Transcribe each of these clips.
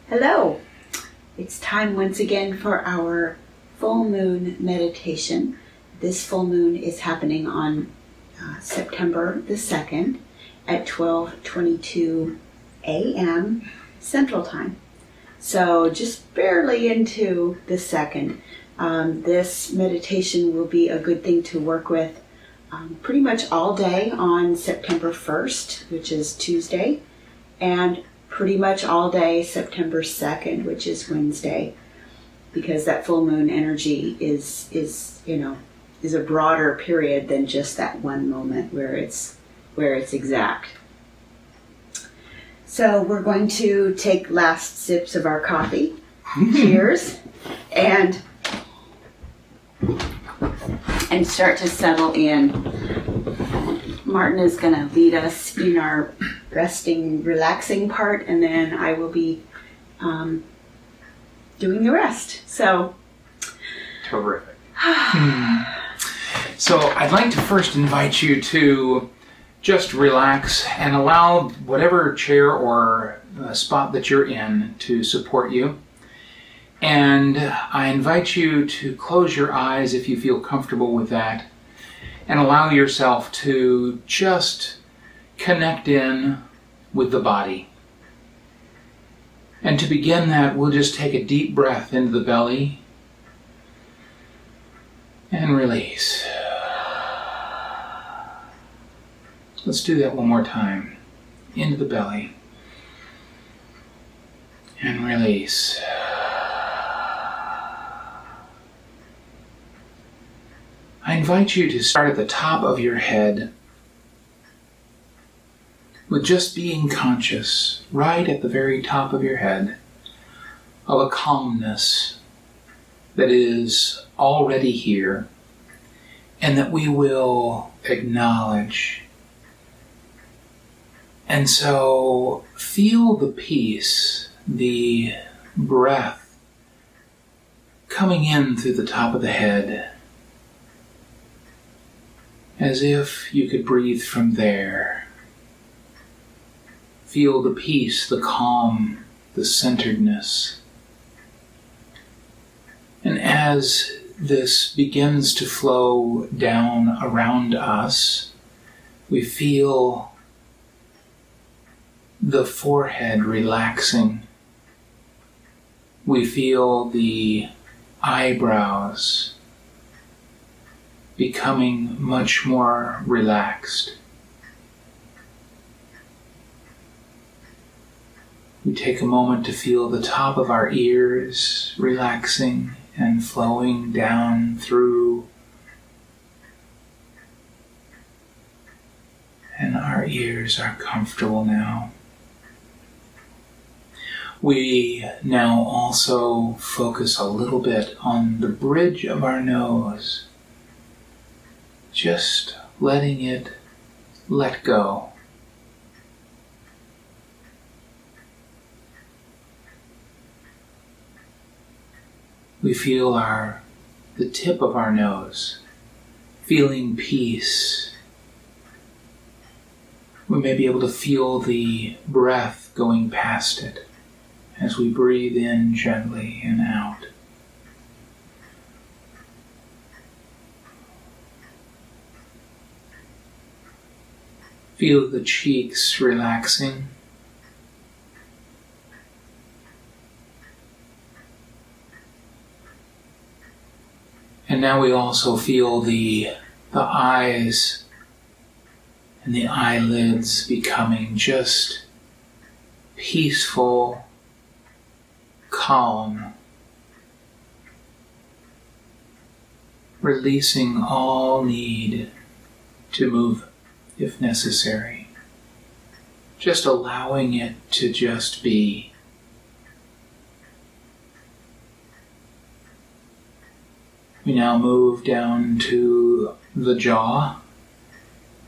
Hello! It's time once again for our full moon meditation. This full moon is happening on September the 2nd at 12:22 a.m. Central Time. So just barely into the second. This meditation will be a good thing to work with pretty much all day on September 1st, which is Tuesday, and pretty much all day September 2nd, which is Wednesday, because that full moon energy is a broader period than just that one moment where it's exact. So we're going to take last sips of our coffee. Cheers. And start to settle in. Martin is going to lead us in our resting, relaxing part, and then I will be doing the rest. So, terrific. So I'd like to first invite you to just relax and allow whatever chair or spot that you're in to support you. And I invite you to close your eyes if you feel comfortable with that, and allow yourself to just connect in with the body. And to begin that, we'll just take a deep breath into the belly and release. Let's do that one more time. Into the belly and release. I invite you to start at the top of your head with just being conscious, right at the very top of your head, of a calmness that is already here and that we will acknowledge. And so feel the peace, the breath coming in through the top of the head, as if you could breathe from there. Feel the peace, the calm, the centeredness. And as this begins to flow down around us, we feel the forehead relaxing. We feel the eyebrows becoming much more relaxed. We take a moment to feel the top of our ears relaxing and flowing down through. And our ears are comfortable now. We now also focus a little bit on the bridge of our nose, just letting it let go. We feel the tip of our nose, feeling peace. We may be able to feel the breath going past it as we breathe in gently and out. Feel the cheeks relaxing. And now we also feel the eyes and the eyelids becoming just peaceful, calm, releasing all need to move if necessary, just allowing it to just be. We now move down to the jaw,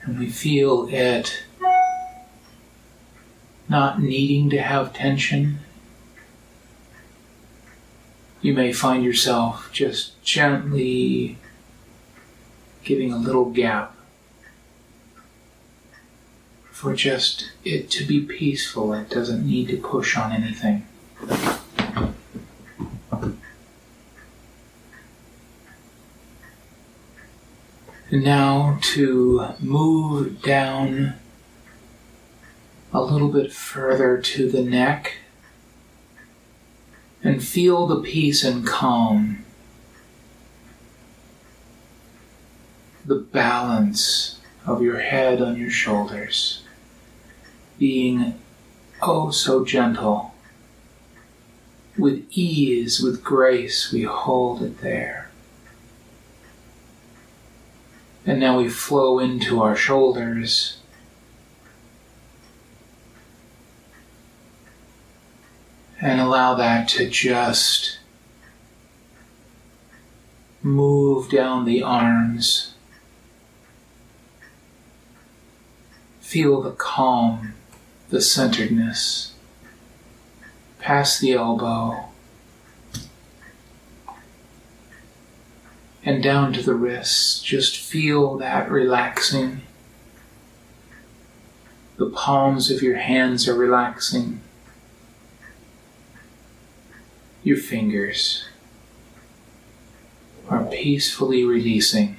and we feel it not needing to have tension. You may find yourself just gently giving a little gap for just it to be peaceful. It doesn't need to push on anything. And now to move down a little bit further to the neck and feel the peace and calm, the balance of your head on your shoulders, being oh so gentle. With ease, with grace, we hold it there. And now we flow into our shoulders. And allow that to just move down the arms. Feel the calm, the centeredness. Past the elbow. And down to the wrists. Just feel that relaxing. The palms of your hands are relaxing. Your fingers are peacefully releasing.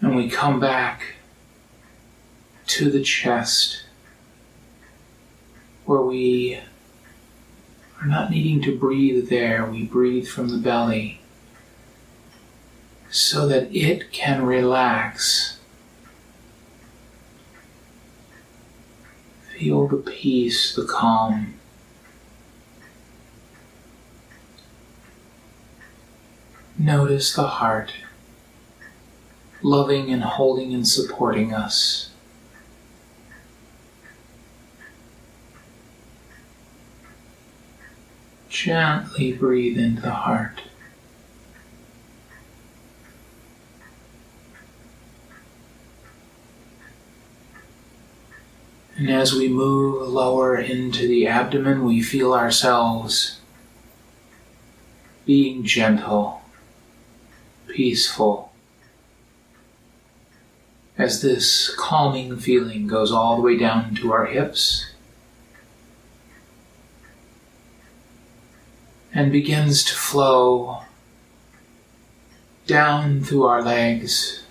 And we come back to the chest, where we are not needing to breathe there. We breathe from the belly so that it can relax. Feel the peace, the calm. Notice the heart, loving and holding and supporting us. Gently breathe into the heart. And as we move lower into the abdomen, we feel ourselves being gentle, peaceful, as this calming feeling goes all the way down to our hips and begins to flow down through our legs,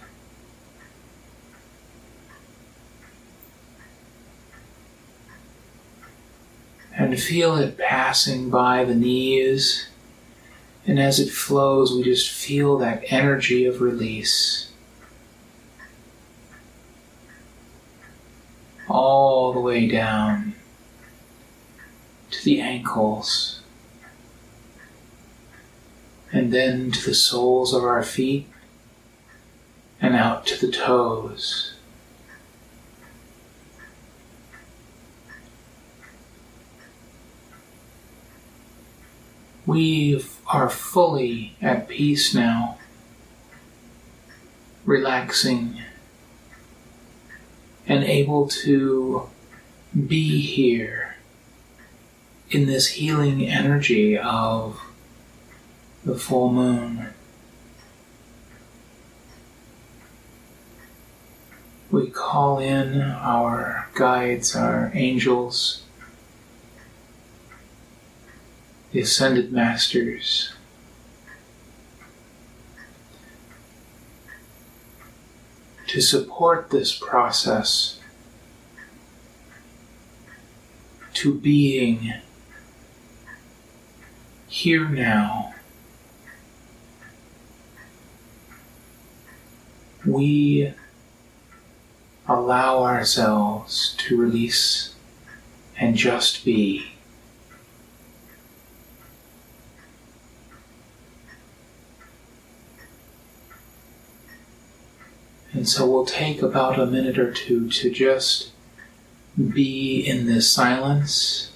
and feel it passing by the knees. And as it flows, we just feel that energy of release all the way down to the ankles, and then to the soles of our feet and out to the toes. We are fully at peace now, relaxing and able to be here in this healing energy of the full moon. We call in our guides, our angels, the ascended masters, to support this process, to being here now. We allow ourselves to release and just be. And so we'll take about a minute or two to just be in this silence.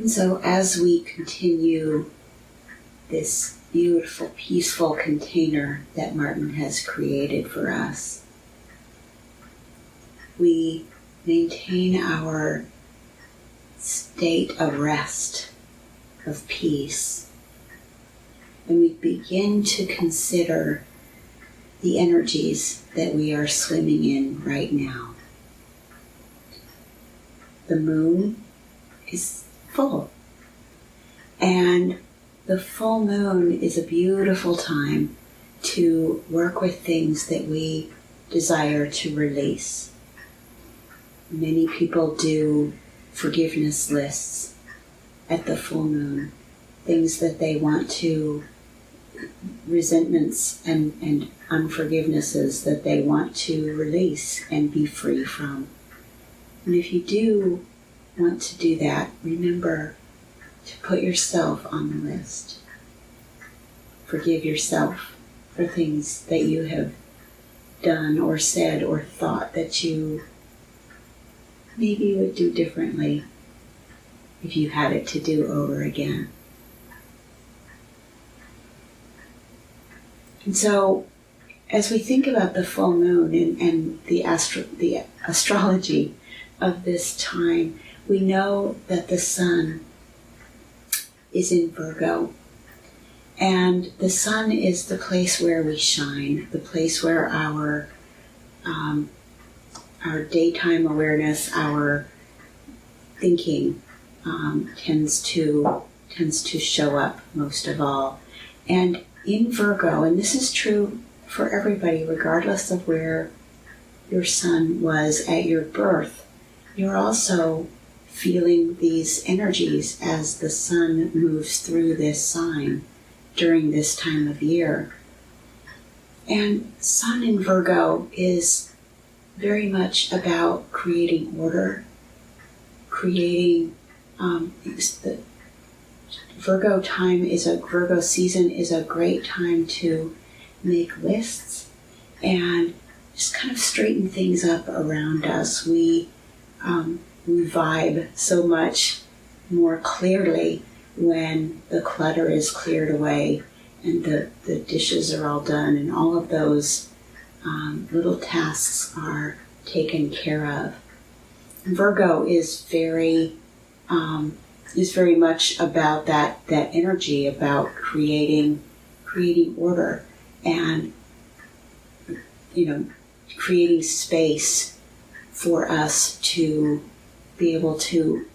And so as we continue this beautiful, peaceful container that Martin has created for us, we maintain our state of rest, of peace, and we begin to consider the energies that we are swimming in right now. The moon is full, and the full moon is a beautiful time to work with things that we desire to release. Many people do forgiveness lists at the full moon, things that they want to, resentments and unforgivenesses that they want to release and be free from. And if you do want to do that, remember to put yourself on the list. Forgive yourself for things that you have done or said or thought that you maybe would do differently if you had it to do over again. And so, as we think about the full moon and the astrology of this time, we know that the sun is in Virgo. And the sun is the place where we shine, the place where our daytime awareness, our thinking tends to show up most of all. And in Virgo, and this is true for everybody, regardless of where your sun was at your birth, you're also feeling these energies as the sun moves through this sign during this time of year. And sun in Virgo is very much about creating order, creating the Virgo season is a great time to make lists and just kind of straighten things up around us. We vibe so much more clearly when the clutter is cleared away and the dishes are all done and all of those little tasks are taken care of. Virgo is very much about that energy, about creating order and creating space for us to be able to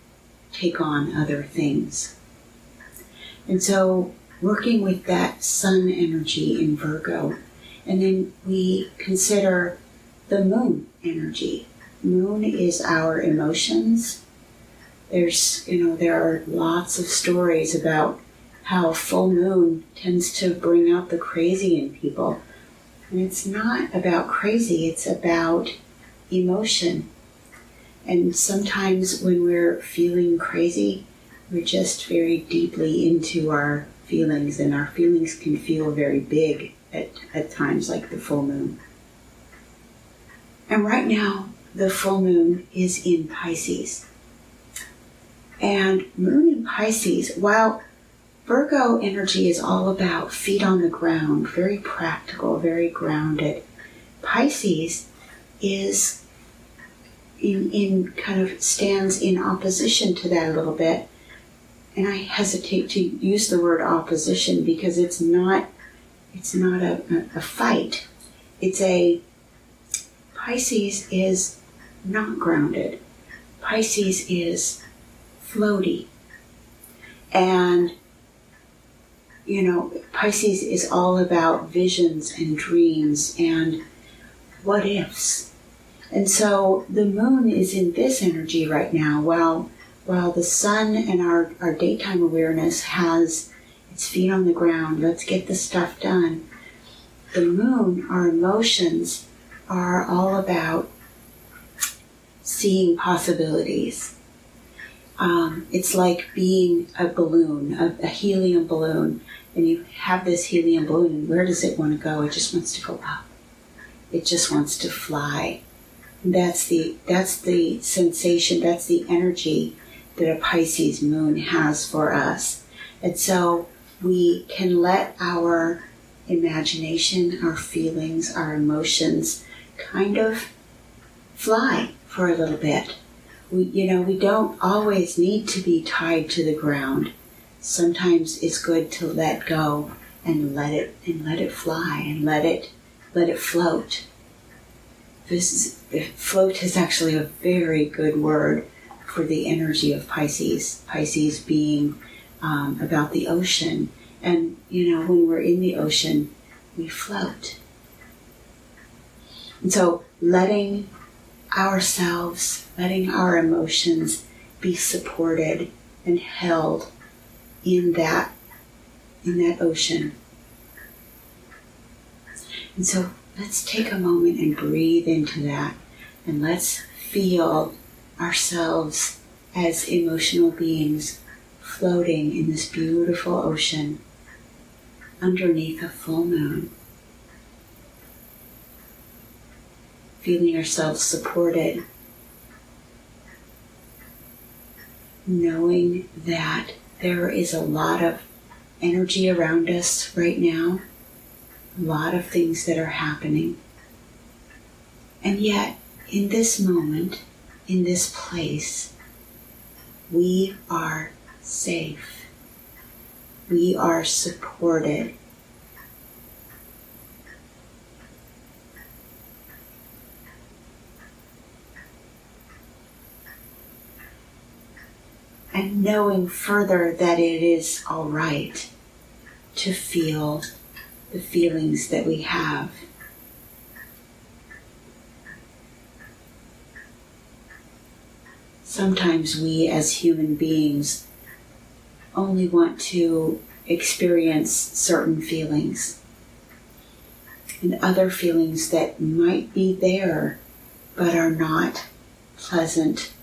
take on other things. And so working with that sun energy in Virgo, and then we consider the moon energy. Moon is our emotions. There are lots of stories about how full moon tends to bring out the crazy in people. And it's not about crazy, it's about emotion. And sometimes when we're feeling crazy, we're just very deeply into our feelings, and our feelings can feel very big at times, like the full moon. And right now, the full moon is in Pisces. And moon in Pisces, while Virgo energy is all about feet on the ground, very practical, very grounded, Pisces is in kind of stands in opposition to that a little bit. And I hesitate to use the word opposition because it's not a fight. Pisces is not grounded. Pisces is floaty. And, Pisces is all about visions and dreams and what ifs. And so the moon is in this energy right now, while the sun and our daytime awareness has its feet on the ground, let's get the stuff done. The moon, our emotions, are all about seeing possibilities. It's like being a balloon, a helium balloon, and you have this helium balloon, and where does it want to go? It just wants to go up. It just wants to fly. And that's the sensation, that's the energy that a Pisces moon has for us. And so we can let our imagination, our feelings, our emotions kind of fly for a little bit. We don't always need to be tied to the ground. Sometimes it's good to let go and let it fly and let it float. Float is actually a very good word for the energy of Pisces. Pisces being about the ocean. And, when we're in the ocean, we float. And so letting ourselves, letting our emotions be supported and held in that ocean. And so let's take a moment and breathe into that, and let's feel ourselves as emotional beings floating in this beautiful ocean underneath a full moon. Feeling ourselves supported, knowing that there is a lot of energy around us right now, a lot of things that are happening. And yet, in this moment, in this place, we are safe. We are supported. And knowing further that it is all right to feel the feelings that we have. Sometimes we as human beings only want to experience certain feelings, and other feelings that might be there but are not pleasant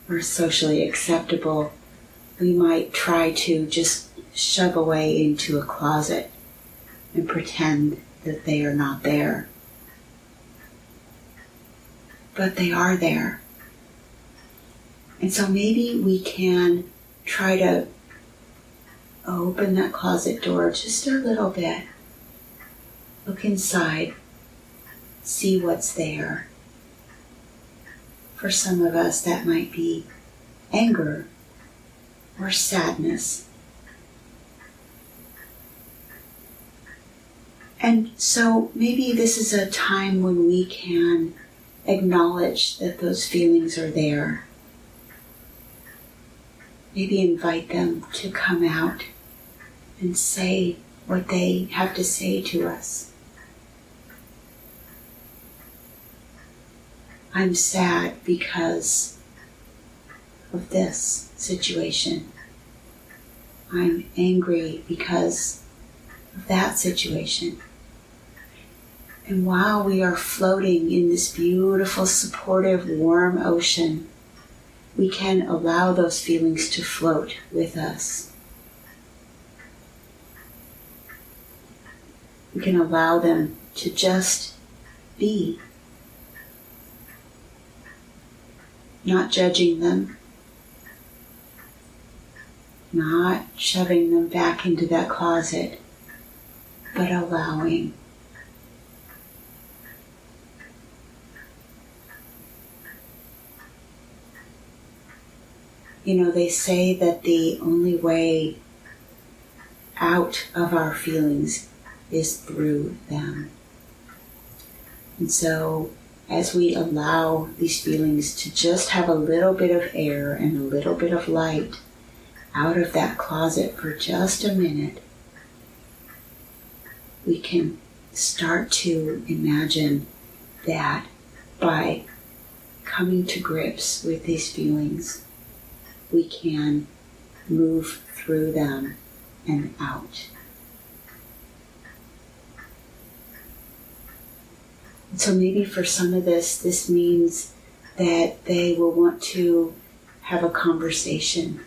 or socially acceptable, we might try to just shove away into a closet and pretend that they are not there. But they are there. And so maybe we can try to open that closet door just a little bit. Look inside. See what's there. For some of us, that might be anger or sadness. And so maybe this is a time when we can acknowledge that those feelings are there. Maybe invite them to come out and say what they have to say to us. I'm sad because of this situation. I'm angry because of that situation. And while we are floating in this beautiful, supportive, warm ocean, we can allow those feelings to float with us. We can allow them to just be. Not judging them, not shoving them back into that closet, but allowing. They say that the only way out of our feelings is through them. And so, as we allow these feelings to just have a little bit of air and a little bit of light out of that closet for just a minute, we can start to imagine that by coming to grips with these feelings, we can move through them and out. So maybe for some of this means that they will want to have a conversation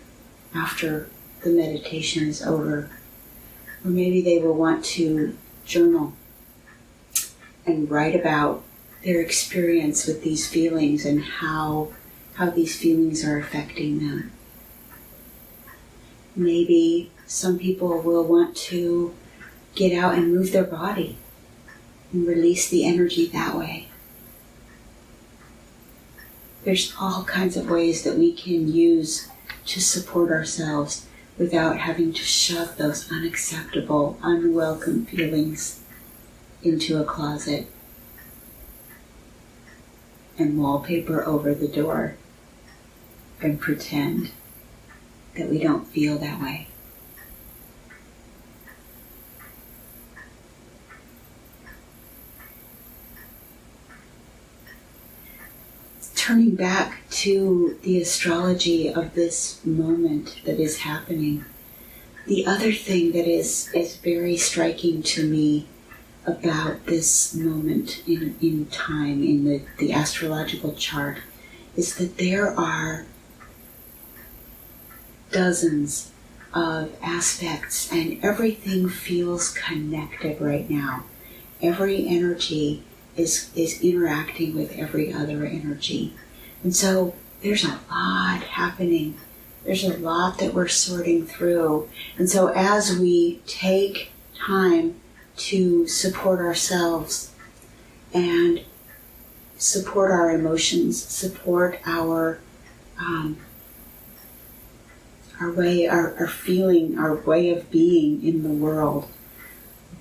after the meditation is over. Or maybe they will want to journal and write about their experience with these feelings and how these feelings are affecting them. Maybe some people will want to get out and move their body and release the energy that way. There's all kinds of ways that we can use to support ourselves without having to shove those unacceptable, unwelcome feelings into a closet and wallpaper over the door and pretend that we don't feel that way. Turning back to the astrology of this moment that is happening, the other thing that is very striking to me about this moment in time in the astrological chart is that there are dozens of aspects and everything feels connected right now. Every energy is interacting with every other energy. And so there's a lot happening. There's a lot that we're sorting through. And so as we take time to support ourselves and support our emotions, support our feeling, our way of being in the world,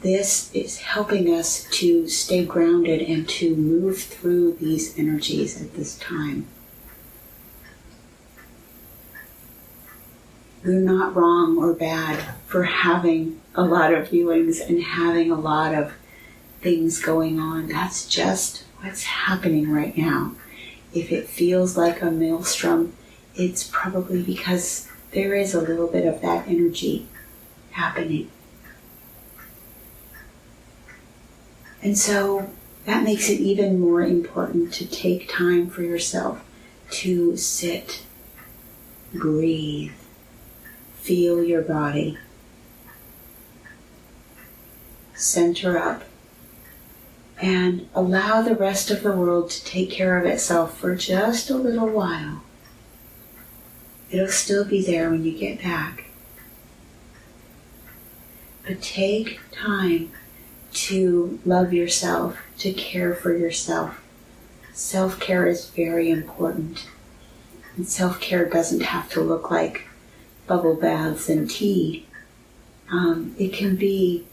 this is helping us to stay grounded and to move through these energies at this time. We're not wrong or bad for having a lot of feelings and having a lot of things going on. That's just what's happening right now. If it feels like a maelstrom, it's probably because there is a little bit of that energy happening. And so that makes it even more important to take time for yourself to sit, breathe, feel your body, center up, and allow the rest of the world to take care of itself for just a little while. It'll still be there when you get back. But take time to love yourself, to care for yourself. Self-care is very important. And self-care doesn't have to look like bubble baths and tea. It can be,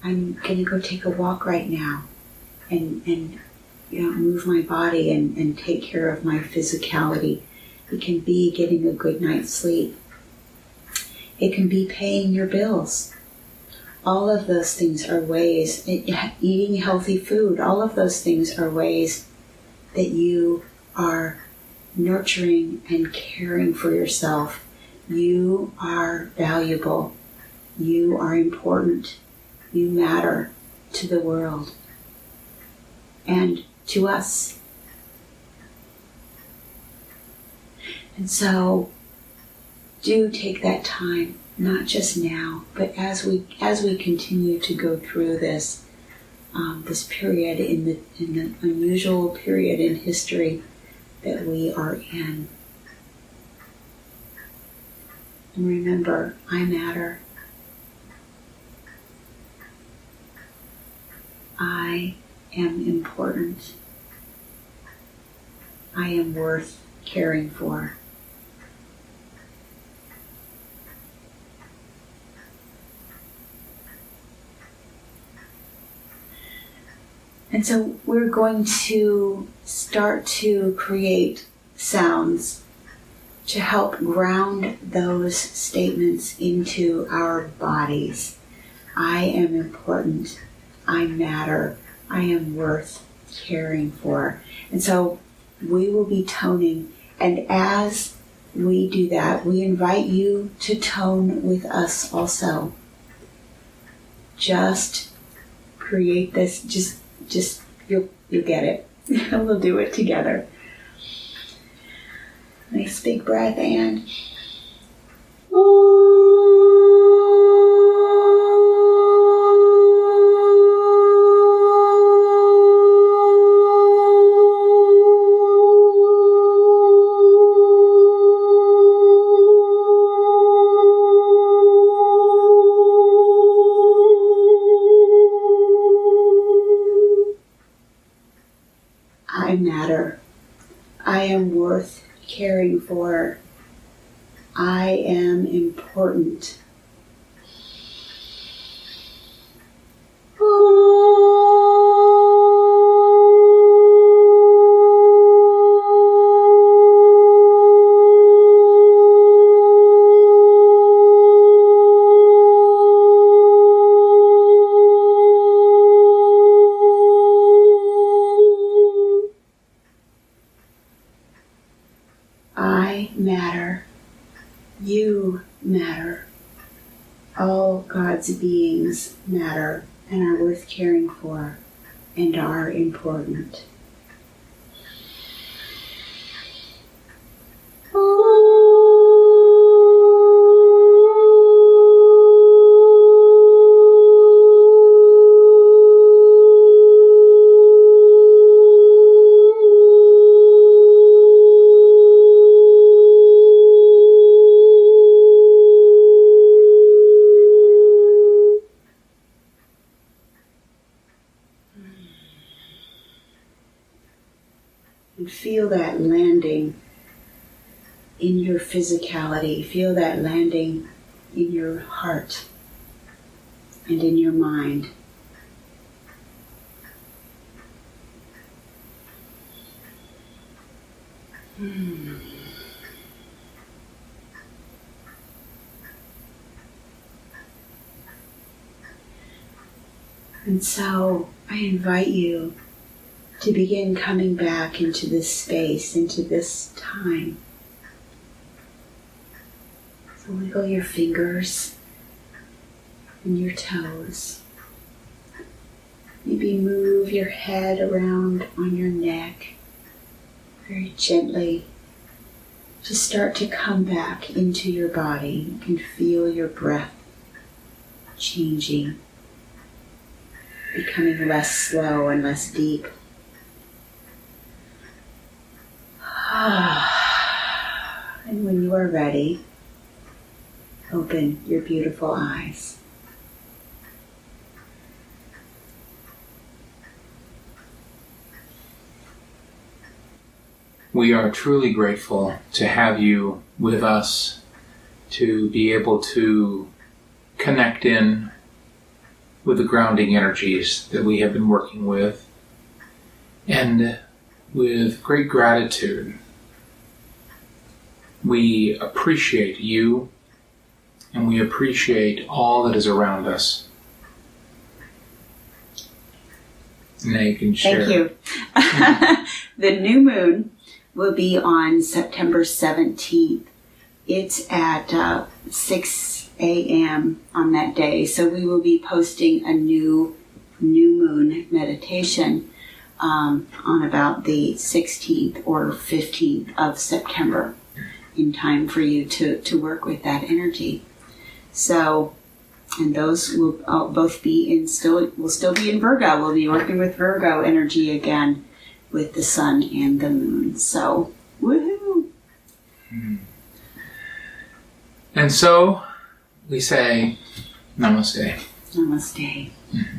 I'm going to go take a walk right now and move my body and take care of my physicality. It can be getting a good night's sleep. It can be paying your bills. All of those things are ways, eating healthy food, all of those things are ways that you are nurturing and caring for yourself. You are valuable. You are important. You matter to the world and to us. And so do take that time, not just now, but as we continue to go through this this period in the unusual period in history that we are in. And remember, I matter. I am important. I am worth caring for. And so we're going to start to create sounds to help ground those statements into our bodies. I am important. I matter. I am worth caring for. And so we will be toning. And as we do that, we invite you to tone with us also. Just create this, just you'll get it. We'll do it together. Nice big breath and worth caring for. I am important. I matter. You matter. All God's beings matter and are worth caring for and are important. And feel that landing in your physicality. Feel that landing in your heart and in your mind. And so I invite you to begin coming back into this space, into this time. So wiggle your fingers and your toes. Maybe move your head around on your neck very gently. Just start to come back into your body. You can feel your breath changing, becoming less slow and less deep. And when you are ready, open your beautiful eyes. We are truly grateful to have you with us, to be able to connect in with the grounding energies that we have been working with. And with great gratitude, we appreciate you and we appreciate all that is around us. Now you can share. Thank you. The new moon will be on September 17th. It's at 6 a.m. on that day. So we will be posting a new moon meditation on about the 16th or 15th of September, in time for you to work with that energy. So, and those will both be will still be in Virgo. We'll be working with Virgo energy again with the sun and the moon. So, woohoo! And so we say namaste. Namaste.